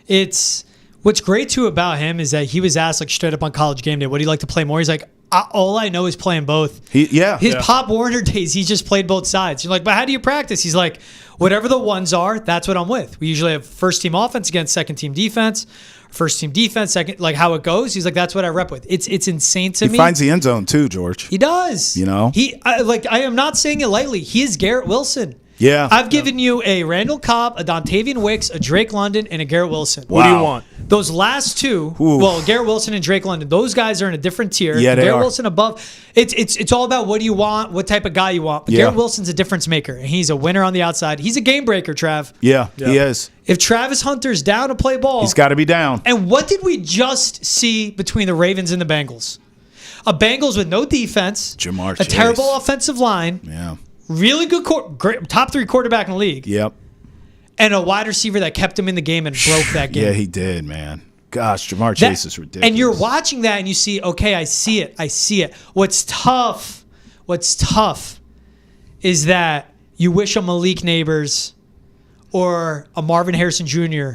It's what's great too about him is that he was asked like straight up on College Game Day, what do you like to play more? He's like, all I know is playing both. His Pop Warner days, he just played both sides. You're like, but how do you practice? He's like, whatever the ones are, that's what I'm with. We usually have first team offense against second team defense, first team defense, second, like how it goes. He's like, that's what I rep with. It's insane to me. He finds the end zone too, George. He does. You know, I am not saying it lightly. He is Garrett Wilson. Yeah. I've given you a Randall Cobb, a Dontavian Wicks, a Drake London, and a Garrett Wilson. Wow. What do you want? Those last two, well, Garrett Wilson and Drake London, those guys are in a different tier. Yeah, they Garrett are. Wilson above. It's all about what do you want, what type of guy you want. But Garrett Wilson's a difference maker, and he's a winner on the outside. He's a game breaker, Trav. Yeah, he is. If Travis Hunter's down to play ball, he's got to be down. And what did we just see between the Ravens and the Bengals? A Bengals with no defense, Jamar a Chase. terrible offensive line. Yeah. Really good, great, top 3 quarterback in the league. Yep. And a wide receiver that kept him in the game and broke that game. Yeah, he did, man. Gosh, Jamar Chase is ridiculous. And you're watching that and you see, okay, I see it. What's tough is that you wish a Malik Neighbors or a Marvin Harrison Jr.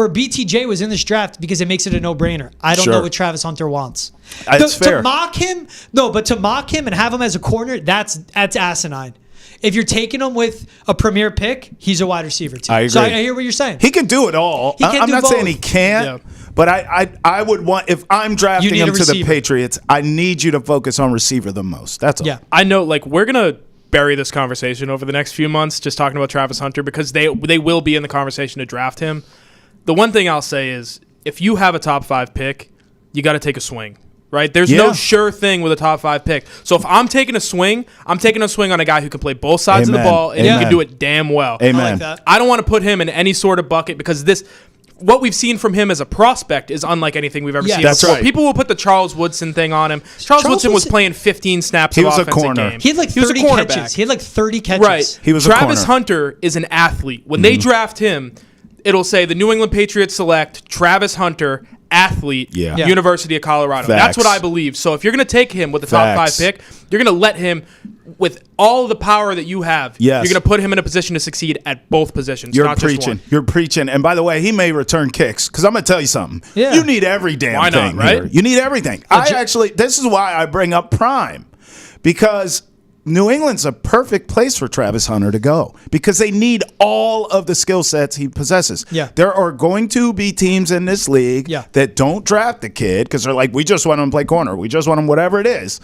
or BTJ was in this draft because it makes it a no-brainer. I don't know what Travis Hunter wants. That's fair. To mock him, but to mock him and have him as a corner, that's asinine. If you're taking him with a premier pick, he's a wide receiver too. I agree. So I hear what you're saying. He can do it all. I'm not saying he can't, but I would want, if I'm drafting him to the Patriots, I need you to focus on receiver the most. That's all. Yeah. I know, we're going to bury this conversation over the next few months, just talking about Travis Hunter, because they will be in the conversation to draft him. The one thing I'll say is, if you have a top 5 pick, you got to take a swing. Right? There's no sure thing with a top 5 pick. So if I'm taking a swing, I'm taking a swing on a guy who can play both sides of the ball and he can do it damn well. Amen. I like that. I don't want to put him in any sort of bucket because what we've seen from him as a prospect is unlike anything we've ever seen that's before. right. People will put the Charles Woodson thing on him. Charles Woodson was playing 15 snaps of offensive game. He had like 30 catches. He had like 30 catches. Right. He was Travis Hunter is an athlete. When they draft him, it'll say the New England Patriots select Travis Hunter, athlete, University of Colorado. Facts. That's what I believe. So if you're going to take him with the top 5 pick, you're going to let him, with all the power that you have, you're going to put him in a position to succeed at both positions. You're not preaching. Just one. You're preaching. And by the way, he may return kicks because I'm going to tell you something. Yeah. You need every damn thing right? here. You need everything. This is why I bring up Prime, because New England's a perfect place for Travis Hunter to go because they need all of the skill sets he possesses. Yeah. There are going to be teams in this league that don't draft the kid because they're like, we just want him to play corner. We just want him whatever it is.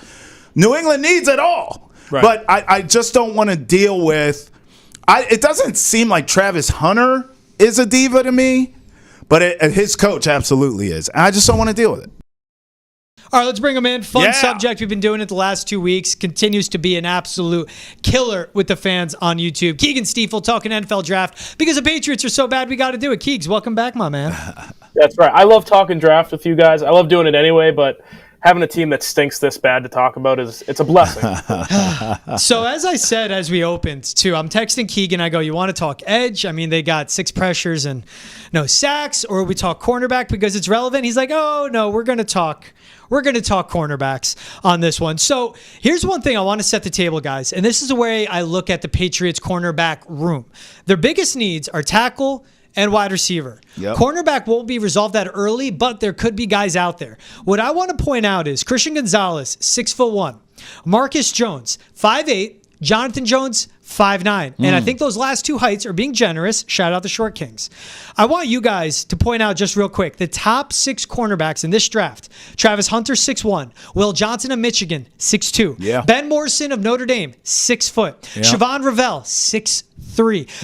New England needs it all. Right. But I just don't want to deal with it doesn't seem like Travis Hunter is a diva to me, but his coach absolutely is. I just don't want to deal with it. All right, let's bring him in. Fun subject. We've been doing it the last 2 weeks. Continues to be an absolute killer with the fans on YouTube. Keegan Stiefel talking NFL draft. Because the Patriots are so bad, we got to do it. Keegs, welcome back, my man. That's right. I love talking draft with you guys. I love doing it anyway, but having a team that stinks this bad to talk about it's a blessing. So as I said, as we opened too, I'm texting Keegan. I go, you want to talk edge? I mean, they got 6 pressures and no sacks, or we talk cornerback because it's relevant. He's like, oh no, we're going to talk cornerbacks on this one. So here's one thing I want to set the table, guys. And this is the way I look at the Patriots cornerback room. Their biggest needs are tackle and wide receiver. Cornerback won't be resolved that early, but there could be guys out there. What I want to point out is Christian Gonzalez, 6'1". Marcus Jones, 5'8". Jonathan Jones, 5'9". And I think those last 2 heights are being generous. Shout out the Short Kings. I want you guys to point out just real quick the top 6 cornerbacks in this draft. Travis Hunter, 6'1". Will Johnson of Michigan, 6'2". Ben Morrison of Notre Dame, 6 foot. Siobhan Ravel, 6'3".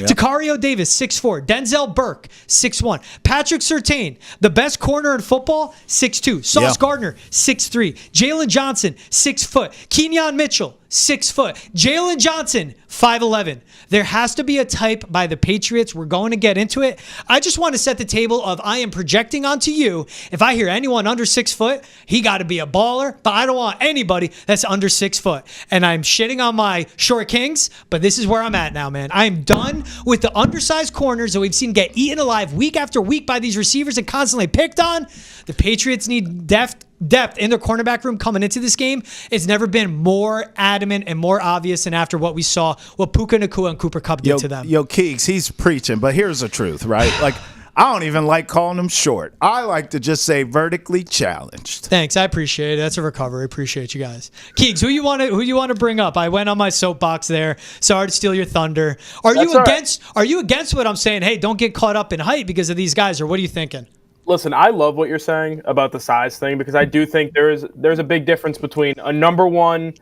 Takario Davis, 6'4". Denzel Burke, 6'1". Patrick Surtain, the best corner in football, 6'2". Sauce Gardner, 6'3". Jalen Johnson, 6 foot. Kenyon Mitchell, 6 foot. Jalen Johnson, 5'11". There has to be a type by the Patriots. We're going to get into it. I just want to set the table of I am projecting onto you. If I hear anyone under 6 foot, he got to be a baller, but I don't want anybody that's under 6 foot. And I'm shitting on my Short Kings, but this is where I'm at now, man. I am done with the undersized corners that we've seen get eaten alive week after week by these receivers and constantly picked on. The Patriots need depth in their cornerback room coming into this game. It's never been more adamant and more obvious than after what we saw, what Puka Nacua and Cooper Kupp did to them. Keeks, he's preaching, but here's the truth, right? Like, I don't even like calling him short. I like to just say vertically challenged. Thanks, I appreciate it. That's a recovery. Appreciate you guys. Keeks, who you want to bring up? I went on my soapbox there. Sorry to steal your thunder. Are you against what I'm saying? Hey, don't get caught up in height because of these guys, or what are you thinking? Listen, I love what you're saying about the size thing because I do think there's a big difference between a number one,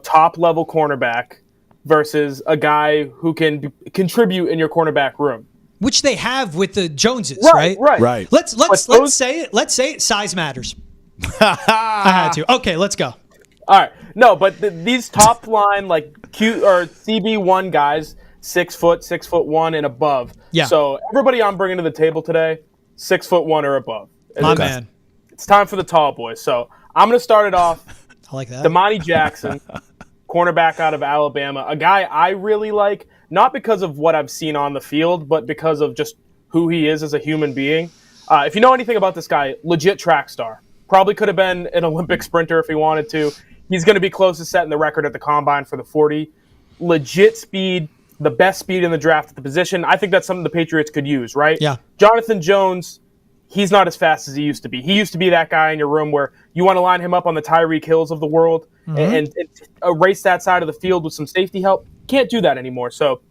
top level cornerback versus a guy who can contribute in your cornerback room, which they have with the Joneses, right? Right. Let's say it. Let's say it. Size matters. I had to. Okay, let's go. All right. No, but these top line Q or CB1 guys, 6 foot, 6'1" and above. Yeah. So everybody I'm bringing to the table today, 6'1" or above. My man. It's time for the tall boys. So I'm going to start it off. I like that. Damani Jackson, cornerback out of Alabama, a guy I really like, not because of what I've seen on the field, but because of just who he is as a human being. If you know anything about this guy, legit track star. Probably could have been an Olympic sprinter if he wanted to. He's going to be close to setting the record at the combine for the 40. Legit speed, the best speed in the draft at the position. I think that's something the Patriots could use, right? Yeah. Jonathan Jones, he's not as fast as he used to be. He used to be that guy in your room where you want to line him up on the Tyreek Hills of the world and erase that side of the field with some safety help. Can't do that anymore. So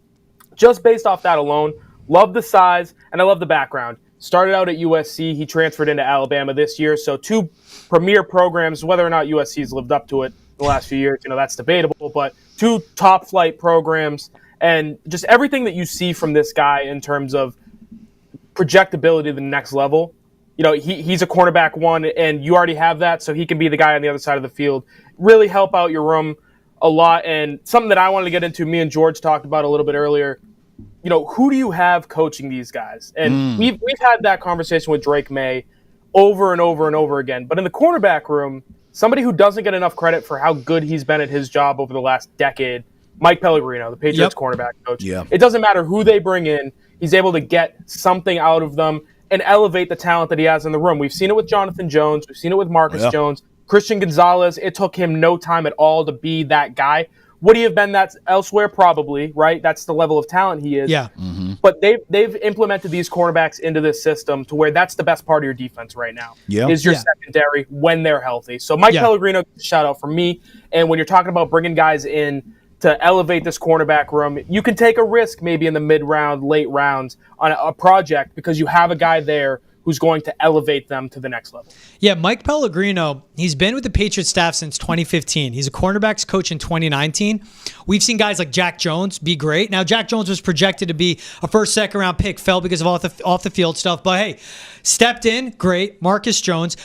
just based off that alone, love the size, and I love the background. Started out at USC. He transferred into Alabama this year. So 2 premier programs, whether or not USC's lived up to it the last few years, that's debatable, but 2 top flight programs, and just everything that you see from this guy in terms of projectability to the next level. He's a cornerback 1, and you already have that, so he can be the guy on the other side of the field. Really help out your room a lot. And something that I wanted to get into, me and George talked about a little bit earlier, who do you have coaching these guys? And we've had that conversation with Drake Maye over and over and over again. But in the cornerback room, somebody who doesn't get enough credit for how good he's been at his job over the last decade, Mike Pellegrino, the Patriots cornerback coach. Yeah. It doesn't matter who they bring in. He's able to get something out of them and elevate the talent that he has in the room. We've seen it with Jonathan Jones. We've seen it with Marcus Jones. Christian Gonzalez, it took him no time at all to be that guy. Would he have been that elsewhere? Probably, right? That's the level of talent he is. Yeah. But they've implemented these cornerbacks into this system to where that's the best part of your defense right now. Is your secondary when they're healthy. So Mike Pellegrino, shout out from me. And when you're talking about bringing guys in to elevate this cornerback room, you can take a risk maybe in the mid-round, late rounds on a project because you have a guy there who's going to elevate them to the next level. Yeah, Mike Pellegrino, he's been with the Patriots staff since 2015. He's a cornerbacks coach in 2019. We've seen guys like Jack Jones be great. Now, Jack Jones was projected to be a first, second round pick, fell because of off the field stuff. But hey, stepped in, great. Marcus Jones.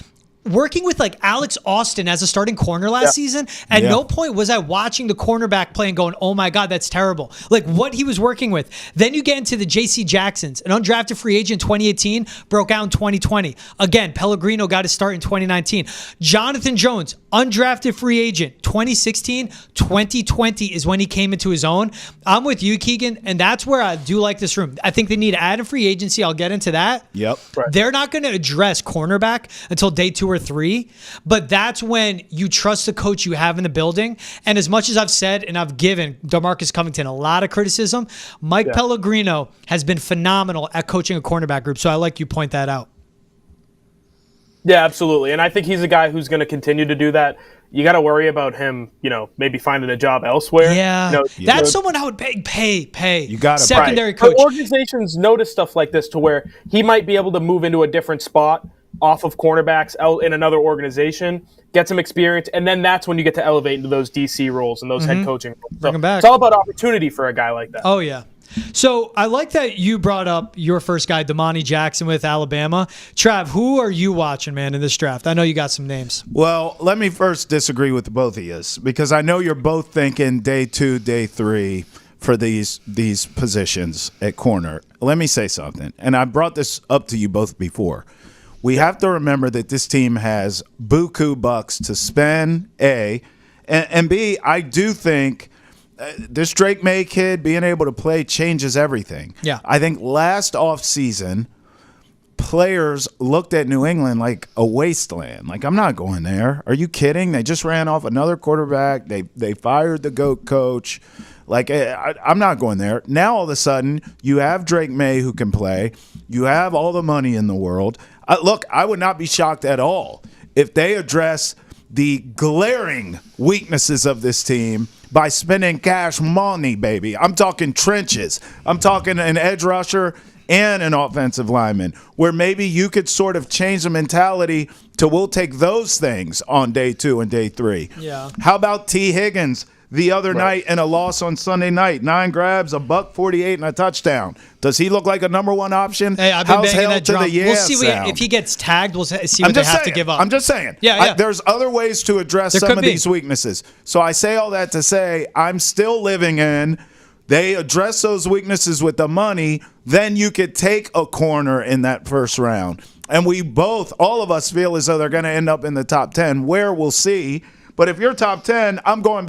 Working with like Alex Austin as a starting corner last season, at no point was I watching the cornerback play and going, oh my God, that's terrible. Like what he was working with. Then you get into the J.C. Jacksons, an undrafted free agent in 2018, broke out in 2020. Again, Pellegrino got his start in 2019. Jonathan Jones, undrafted free agent, 2016, 2020 is when he came into his own. I'm with you, Keegan, and that's where I do like this room. I think they need to add a free agency. I'll get into that. Yep. Right. They're not going to address cornerback until day 2 or 3, but that's when you trust the coach you have in the building. And as much as I've said and I've given DeMarcus Covington a lot of criticism, Mike Pellegrino has been phenomenal at coaching a cornerback group. So I like you point that out. Yeah, absolutely. And I think he's a guy who's going to continue to do that. You got to worry about him, maybe finding a job elsewhere. Yeah, that's someone I would pay. You got to Right. secondary coach. But organizations notice stuff like this to where he might be able to move into a different spot off of cornerbacks out in another organization, get some experience, and then that's when you get to elevate into those DC roles and those head coaching roles. So him back. It's all about opportunity for a guy like that. Oh, yeah. So I like that you brought up your first guy, Damani Jackson with Alabama. Trav, who are you watching, man, in this draft? I know you got some names. Well, let me first disagree with both of you because I know you're both thinking day 2, day 3 for these positions at corner. Let me say something, and I brought this up to you both before. We have to remember that this team has buku bucks to spend, A, and B, I do think this Drake Maye kid being able to play changes everything. Yeah. I think last offseason, players looked at New England like a wasteland. Like, I'm not going there. Are you kidding? They just ran off another quarterback. They fired the GOAT coach. Like, I'm not going there. Now, all of a sudden, you have Drake Maye who can play. You have all the money in the world. Look, I would not be shocked at all if they address the glaring weaknesses of this team by spending cash money, baby. I'm talking trenches. I'm talking an edge rusher and an offensive lineman where maybe you could sort of change the mentality to we'll take those things on day 2 and day 3. Yeah. How about T. Higgins the other night in a loss on Sunday night? 9 grabs, $148 and a touchdown. Does he look like a number 1 option? Hey, I've been How's banging hell that to drum. the We'll see sound? if he gets tagged. We'll see what they have to give up. I'm just saying. Yeah. There's other ways to address There some could of be. these weaknesses. So I say all that to say I'm still living in they address those weaknesses with the money, then you could take a corner in that first round. And we both, all of us feel as though they're going to end up in the top 10, where we'll see. But if you're top 10, I'm going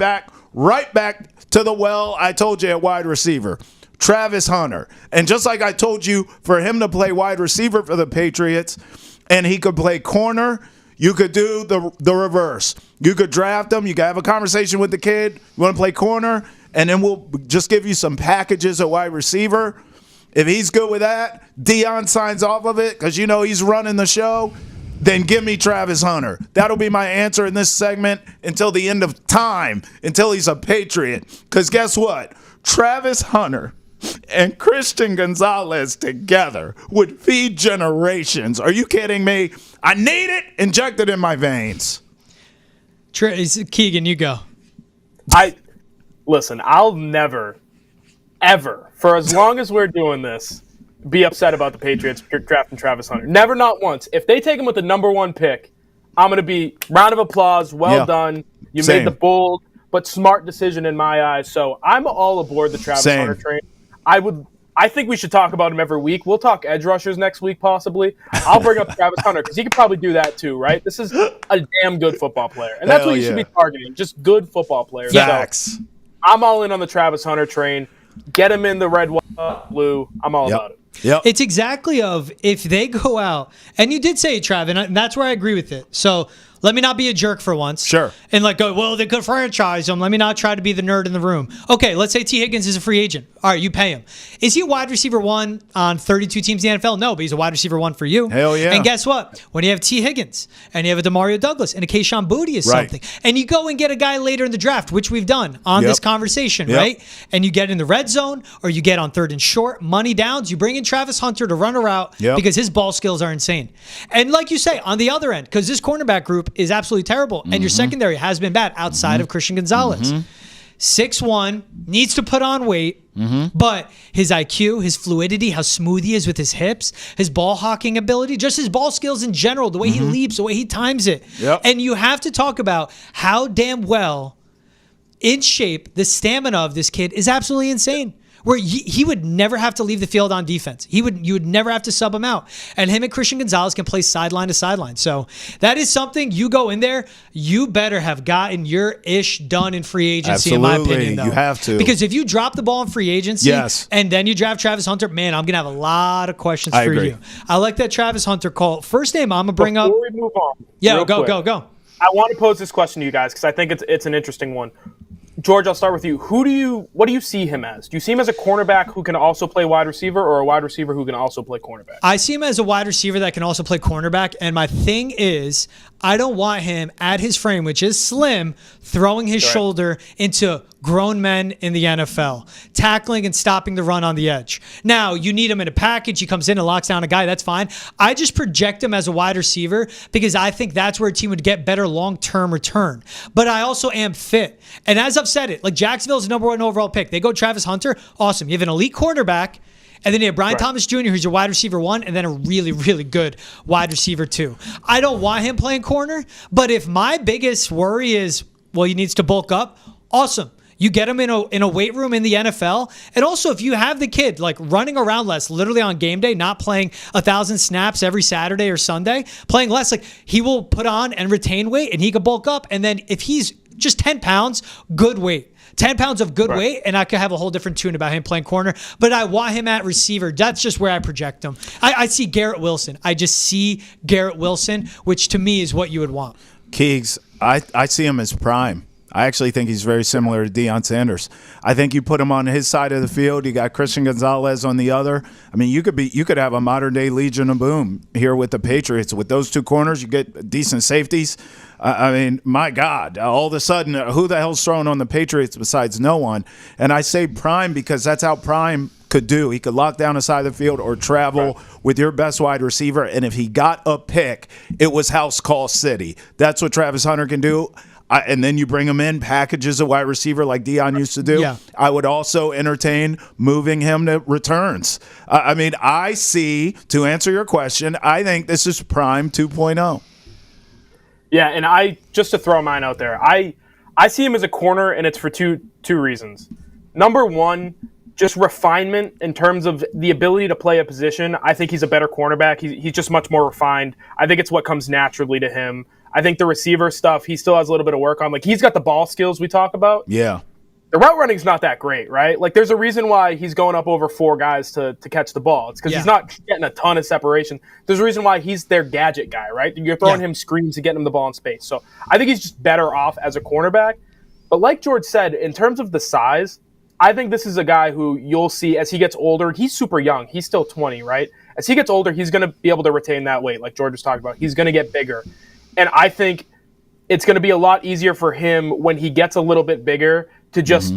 right back to the well I told you at wide receiver. Travis Hunter. And just like I told you, for him to play wide receiver for the Patriots and he could play corner, you could do the reverse. You could draft him. You could have a conversation with the kid. You want to play corner? and then we'll just give you some packages at wide receiver. If he's good with that, Dion signs off of it because he's running the show, then give me Travis Hunter. That'll be my answer in this segment until the end of time, until he's a Patriot. Because guess what? Travis Hunter and Christian Gonzalez together would feed generations. Are you kidding me? I need it injected in my veins. Keegan, you go. Listen, I'll never, ever, for as long as we're doing this, be upset about the Patriots drafting Travis Hunter. Never, not once. If they take him with the number 1 pick, I'm going to be round of applause. Well done. You made the bold but smart decision in my eyes. So I'm all aboard the Travis Hunter train. I think we should talk about him every week. We'll talk edge rushers next week, possibly. I'll bring up Travis Hunter because he could probably do that too, right? This is a damn good football player. And that's what you should be targeting, just good football players. Facts. So I'm all in on the Travis Hunter train. Get him in the red, white, blue. I'm all about it. Yep. It's exactly if they go out, and you did say it, Trav, and that's where I agree with it. So let me not be a jerk for once. Sure. And go, well, they could franchise him. Let me not try to be the nerd in the room. Okay, let's say T. Higgins is a free agent. All right, you pay him. Is he a wide receiver 1 on 32 teams in the NFL? No, but he's a wide receiver 1 for you. Hell yeah. And guess what? When you have T. Higgins and you have a Demario Douglas and a Keyshawn Boutte is something, and you go and get a guy later in the draft, which we've done on this conversation, right? And you get in the red zone or you get on 3rd and short, money downs, you bring in Travis Hunter to run a route because his ball skills are insane. And like you say, on the other end, because this cornerback group is absolutely terrible, and your secondary has been bad outside of Christian Gonzalez. 6'1", needs to put on weight, but his IQ, his fluidity, how smooth he is with his hips, his ball hawking ability, just his ball skills in general, the way he leaps, the way he times it. And you have to talk about how damn well in shape the stamina of this kid is absolutely insane. Where he would never have to leave the field on defense. You would never have to sub him out. And him and Christian Gonzalez can play sideline to sideline. So that is something you go in there, you better have gotten your ish done in free agency, in my opinion, though. You have to. Because if you drop the ball in free agency and then you draft Travis Hunter, man, I'm going to have a lot of questions for you. I like that Travis Hunter call. First name I'm going to bring up. Before we move on. Yeah, go. I want to pose this question to you guys because I think it's an interesting one. George, I'll start with you. What do you see him as? Do you see him as a cornerback who can also play wide receiver or a wide receiver who can also play cornerback? I see him as a wide receiver that can also play cornerback, and my thing is I don't want him at his frame, which is slim, throwing his shoulder into grown men in the NFL, tackling and stopping the run on the edge. Now, you need him in a package. He comes in and locks down a guy. That's fine. I just project him as a wide receiver because I think that's where a team would get better long-term return. But I also am fit. And as I've said it, like Jacksonville's the number 1 overall pick. They go Travis Hunter. Awesome. You have an elite cornerback. And then you have Brian Thomas Jr., who's your wide receiver 1, and then a really, really good wide receiver 2. I don't want him playing corner, but if my biggest worry is, well, he needs to bulk up, awesome. You get him in a weight room in the NFL. And also, if you have the kid like running around less, literally on game day, not playing 1,000 snaps every Saturday or Sunday, playing less, like he will put on and retain weight and he could bulk up. And then if he's just 10 pounds, good weight. 10 pounds of good weight, and I could have a whole different tune about him playing corner, but I want him at receiver. That's just where I project him. I see Garrett Wilson. I just see Garrett Wilson, which to me is what you would want. Keegs, I see him as prime. I actually think he's very similar to Deion Sanders. I think you put him on his side of the field. You got Christian Gonzalez on the other. I mean, you could have a modern day Legion of Boom here with the Patriots. With those two corners, you get decent safeties. I mean, my God, all of a sudden, who the hell's throwing on the Patriots besides no one? And I say prime because that's how prime could do. He could lock down a side of the field or travel with your best wide receiver. And if he got a pick, it was house call city. That's what Travis Hunter can do. And then you bring him in, packages a wide receiver like Deion used to do. Yeah. I would also entertain moving him to returns. I mean, I see, to answer your question, I think this is prime 2.0. Yeah, and just to throw mine out there, I see him as a corner, and it's for two reasons. Number one, just refinement in terms of the ability to play a position. I think he's a better cornerback. He's just much more refined. I think it's what comes naturally to him. I think the receiver stuff, he still has a little bit of work on. Like, he's got the ball skills we talk about. Yeah. The route running's not that great, right? Like, there's a reason why he's going up over four guys to catch the ball. It's because he's not getting a ton of separation. There's a reason why he's their gadget guy, right? You're throwing him screens to get him the ball in space. So I think he's just better off as a cornerback. But like George said, in terms of the size, I think this is a guy who you'll see as he gets older. He's super young. He's still 20, right? As he gets older, he's going to be able to retain that weight, like George was talking about. He's going to get bigger. And I think it's going to be a lot easier for him when he gets a little bit bigger to just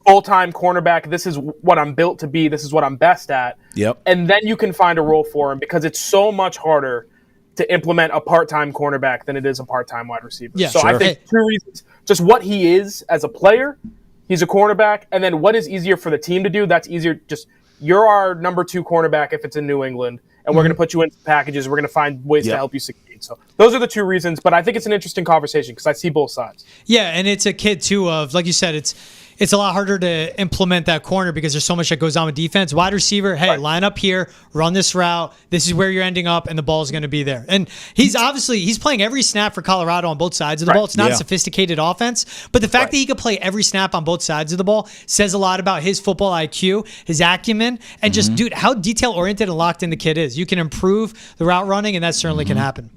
full-time cornerback. This is what I'm built to be. This is what I'm best at. Yep. And then you can find a role for him because it's so much harder to implement a part-time cornerback than it is a part-time wide receiver. Yeah, so sure. I think two reasons. Just what he is as a player, he's a cornerback, and then what is easier for the team to do, that's easier. Just you're our number 2 cornerback if it's in New England, and we're going to put you in packages. We're going to find ways to help you succeed. So those are the 2 reasons, but I think it's an interesting conversation because I see both sides. Yeah, and it's a kid, too, of, like you said, it's a lot harder to implement that corner because there's so much that goes on with defense. Wide receiver, hey, line up here, run this route. This is where you're ending up, and the ball's going to be there. And he's playing every snap for Colorado on both sides of the ball. It's not a sophisticated offense, but the fact that he could play every snap on both sides of the ball says a lot about his football IQ, his acumen, and just, dude, how detail-oriented and locked in the kid is. You can improve the route running, and that certainly can happen.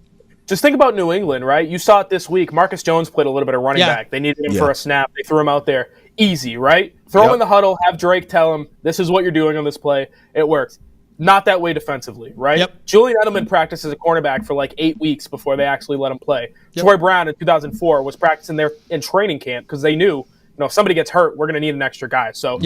Just think about New England, right? You saw it this week. Marcus Jones played a little bit of running back. They needed him for a snap. They threw him out there. Easy, right? Throw him in the huddle, have Drake tell him, this is what you're doing on this play. It works. Not that way defensively, right? Yep. Julian Edelman practiced as a cornerback for like 8 weeks before they actually let him play. Troy Brown in 2004 was practicing there in training camp because they knew, if somebody gets hurt, we're going to need an extra guy. So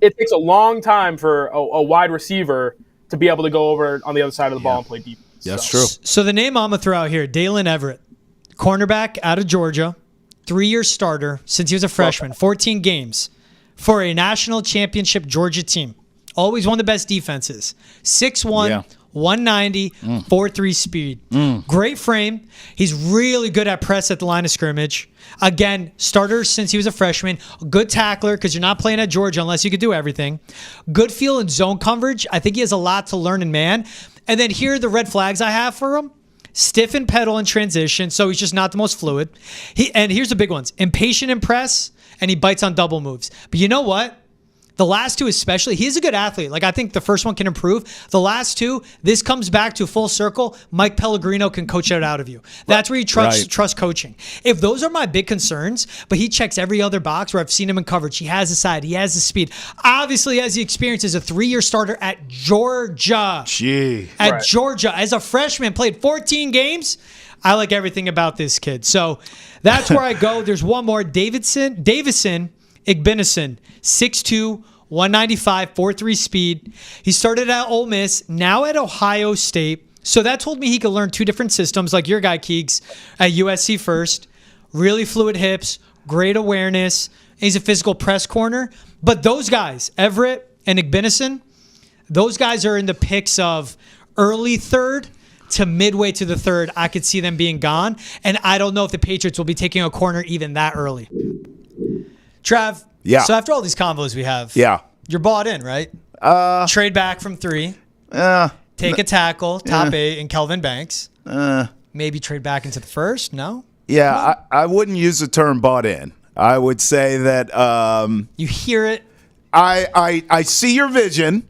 it takes a long time for a wide receiver to be able to go over on the other side of the ball and play defense. That's true. So the name I'm going to throw out here, Dalen Everett, cornerback out of Georgia, 3-year starter since he was a freshman, 14 games for a national championship Georgia team. Always one of the best defenses. 6'1", 190, 4.3 speed. Great frame. He's really good at press at the line of scrimmage. Again, starter since he was a freshman. Good tackler because you're not playing at Georgia unless you could do everything. Good feel in zone coverage. I think he has a lot to learn in man. And then here are the red flags I have for him. Stiff and pedal in transition, so he's just not the most fluid. And here's the big ones. Impatient in press, and he bites on double moves. But you know what? The last 2 especially, he's a good athlete. Like, I think the first one can improve. The last 2, this comes back to full circle. Mike Pellegrino can coach it out of you. That's where you trust coaching. If those are my big concerns, but he checks every other box where I've seen him in coverage. He has the side. He has the speed. Obviously, he has the experience as a 3-year starter at Georgia. Georgia. As a freshman, played 14 games. I like everything about this kid. So that's where I go. There's one more. Davison Igbinison, 6'2", 195, 4.3 speed. He started at Ole Miss, now at Ohio State. So that told me he could learn 2 different systems, like your guy Keegs at USC first. Really fluid hips, great awareness. He's a physical press corner. But those guys, Everett and Igbinison, those guys are in the picks of early 3rd to midway to the 3rd. I could see them being gone. And I don't know if the Patriots will be taking a corner even that early. Trav, so after all these combos we have, you're bought in, right? Trade back from 3. Take a tackle, top 8, and Kelvin Banks. Maybe trade back into the 1st? No? Yeah, I wouldn't use the term bought in. I would say that... you hear it. I see your vision.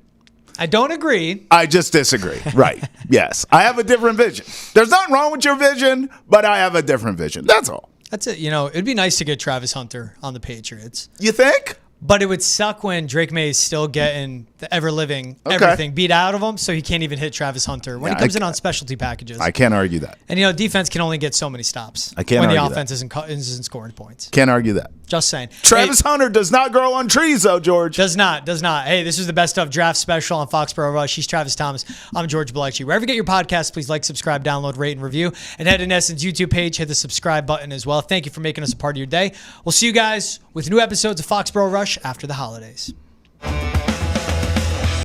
I don't agree. I just disagree. Right. Yes. I have a different vision. There's nothing wrong with your vision, but I have a different vision. That's all. That's it. It'd be nice to get Travis Hunter on the Patriots. You think? But it would suck when Drake Maye is still getting the ever-living everything beat out of him, so he can't even hit Travis Hunter when he comes in on specialty packages. I can't argue that. And, defense can only get so many stops when the offense isn't scoring points. Can't argue that. Just saying. Travis Hunter does not grow on trees, though, George. Does not. Hey, this is the best of draft special on Foxborough Rush. He's Travis Thomas. I'm George Blechy. Wherever you get your podcasts, please like, subscribe, download, rate, and review. And head to Nesson's YouTube page. Hit the subscribe button as well. Thank you for making us a part of your day. We'll see you guys with new episodes of Foxborough Rush after the holidays.